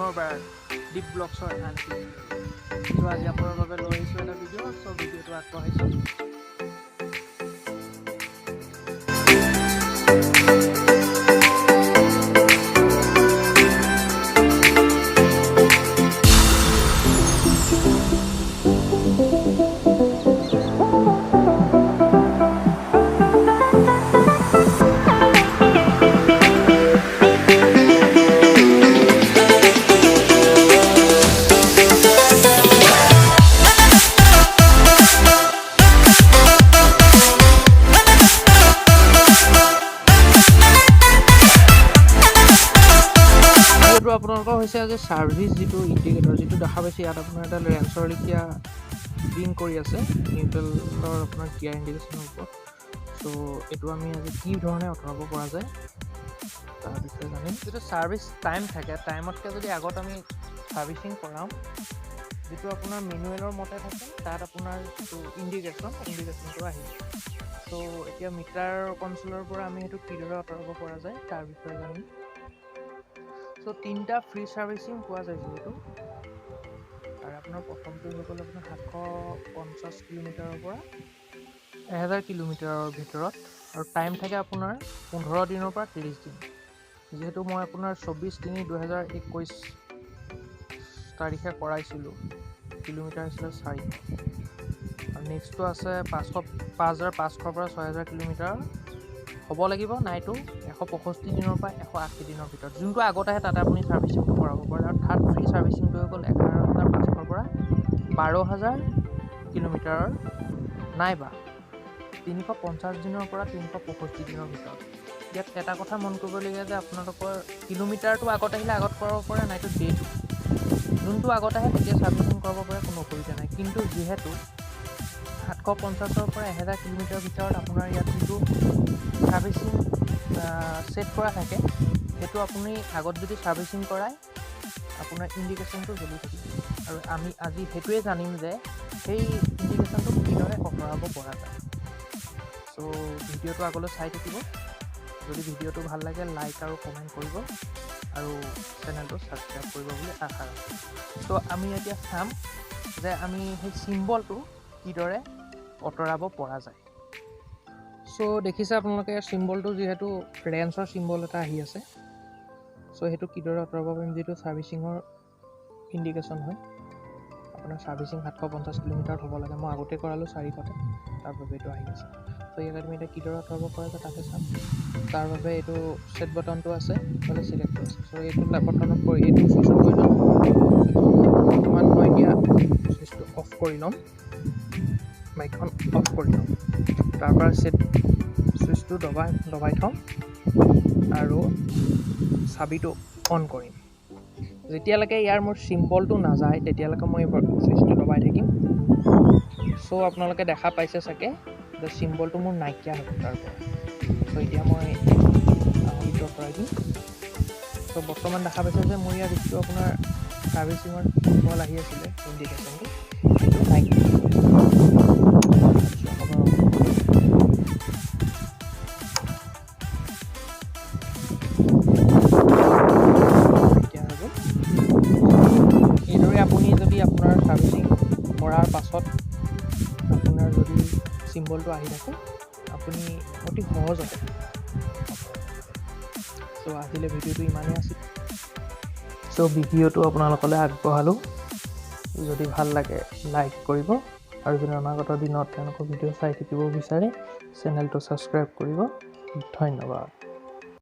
পুনৰবাৰ ডিপ ব্লগছৰ আনকি চ' আজি আপোনাৰ বাবে লৈ আহিছোঁ এটা ভিডিঅ' চ' ভিডিঅ'টো আগবঢ়াইছোঁ। আপোনালোকৰ হৈছে যে ছাৰ্ভিচ যিটো ইণ্ডিকেটৰ যিটো দেখা পাইছে ইয়াত আপোনাৰ এটা ৰেঞ্চৰ লেখীয়া ব্লিংক কৰি আছে নিউট্ৰেলৰ আপোনাৰ গিয়াৰ ইণ্ডিকেশ্যনৰ ওপৰত। চ' এইটো আমি আজি কি ধৰণে আঁতৰাব পৰা যায় তাৰ বিষয়ে জানিম। যিটো ছাৰ্ভিচ টাইম থাকে টাইমতকৈ যদি আগত আমি ছাৰ্ভিচিং কৰাওঁ যিটো আপোনাৰ মেনুৱেলৰ মতে থাকে তাত আপোনাৰ যিটো ইণ্ডিকেশ্যনটো আহিব। চ' এতিয়া মিটাৰ কনচোলৰ পৰা আমি সেইটো কিদৰে আঁতৰাব পৰা যায় তাৰ বিষয়ে জানিম। চ' 3টা ফ্ৰী ছাৰ্ভিচিং পোৱা যায় যিহেতু, আৰু আপোনাৰ প্ৰথমটো হৈ গ'ল আপোনাৰ 750 কিলোমিটাৰৰ পৰা 1000 কিলোমিটাৰৰ ভিতৰত, আৰু টাইম থাকে আপোনাৰ 15 দিনৰ পৰা 30 দিন। যিহেতু মই আপোনাৰ 24/3/2021 তাৰিখে কৰাইছিলোঁ, কিলোমিটাৰ হৈছিলে 400, আৰু নেক্সটটো আছে 5500 পৰা 6000 কিলোমিটাৰ হ'ব লাগিব নাইটো 165 দিনৰ পৰা 180 দিনৰ ভিতৰত। যোনটো আগত আহে তাতে আপুনি ছাৰ্ভিচিংটো কৰাব পাৰে। আৰু থাৰ্ড ফ্ৰী ছাৰ্ভিচিংটো হৈ গ'ল 11500 পৰা 12000 কিলোমিটাৰৰ নাইবা 350 দিনৰ পৰা 365 দিনৰ ভিতৰত। ইয়াত এটা কথা মন কৰিবলগীয়া যে আপোনালোকৰ কিলোমিটাৰটো আগত আহিলে আগত কৰাব পাৰে, নাইতো ডেটো যোনটো আগত আহে তেতিয়া ছাৰ্ভিচিং কৰাব পাৰে, কোনো অসুবিধা নাই। কিন্তু যিহেতু 750ৰ পৰা 1000 কিলোমিটাৰৰ ভিতৰত আপোনাৰ ইয়াত যিটো ছাৰ্ভিচিং ছেট কৰা থাকে সেইটো আপুনি আগত যদি ছাৰ্ভিচিং কৰায় আপোনাৰ ইণ্ডিকেশ্যনটো জ্বলি থাকিব। আৰু আমি আজি সেইটোৱে জানিম যে সেই ইণ্ডিকেশ্যনটো কিদৰে আঁতৰাব পৰা যায়। চ' ভিডিঅ'টো আগলৈ চাই থাকিব। যদি ভিডিঅ'টো ভাল লাগে লাইক আৰু কমেণ্ট কৰিব আৰু চেনেলটো ছাবস্ক্ৰাইব কৰিব বুলি আশা ৰাখিছোঁ। চ' আমি এতিয়া চাম যে আমি সেই চিম্বলটো কিদৰে আঁতৰাব পৰা যায়। চ' দেখিছে আপোনালোকে চিম্বলটো যিহেতু ৰেঞ্চৰ চিম্বল এটা আহি আছে, চ' সেইটো কিদৰে আঁতৰাব পাৰিম। যিটো ছাৰ্ভিচিঙৰ ইণ্ডিকেশ্যন হয় আপোনাৰ ছাৰ্ভিচিং 750 কিলোমিটাৰত হ'ব লাগে, মই আগতে কৰালোঁ 400, তাৰ বাবে এইটো আহি আছে। চ' ইয়াত আমি এতিয়া কিদৰে আঁতৰাব পৰা যায় তাকে চাম। তাৰ বাবে এইটো ছেট বটনটো আছে নহ'লে চিলেক্টটো আছে। চ' এইটো বটনত কৰি এইটো চুইচত কৰি ল'ম। বৰ্তমান মই এতিয়া চুইচটো অফ কৰি ল'ম, মাইকখন অফ কৰি ল'ম। তাৰপৰা চুইচটো দবাই থ'ম আৰু চাবিটো অন কৰিম। যেতিয়ালৈকে ইয়াৰ মোৰ চিম্বলটো নাযায় তেতিয়ালৈকে মই চুইচটো দবাই থাকিম। চ' আপোনালোকে দেখা পাইছে চাগে যে চিম্বলটো মোৰ নাইকিয়া হ'ব তাৰ পৰা। চ' এতিয়া মই সেইটো আঁতৰাই দিম। চ' বৰ্তমান দেখা পাইছে যে মোৰ ইয়াত যিটো আপোনাৰ ছাৰ্ভিচিঙৰ চিম্বল আহি আছিলে ইণ্ডিকেশ্যনটো সেইটো নাইকিয়া। এইদৰে আপুনি যদি আপোনাৰ ছাৰ্ভিচিং কৰাৰ পাছত আপোনাৰ যদি চিম্বলটো আহি থাকে আপুনি অতি সহজতে। চ' আজিলৈ ভিডিঅ'টো ইমানেই আছিল। চ' ভিডিঅ'টো আপোনালোকলৈ আগবঢ়ালোঁ। যদি ভাল লাগে লাইক কৰিব, আৰু যদি অনাগত দিনত তেওঁলোকৰ ভিডিঅ' চাই থাকিব বিচাৰে চেনেলটো ছাবস্ক্ৰাইব কৰিব। ধন্যবাদ।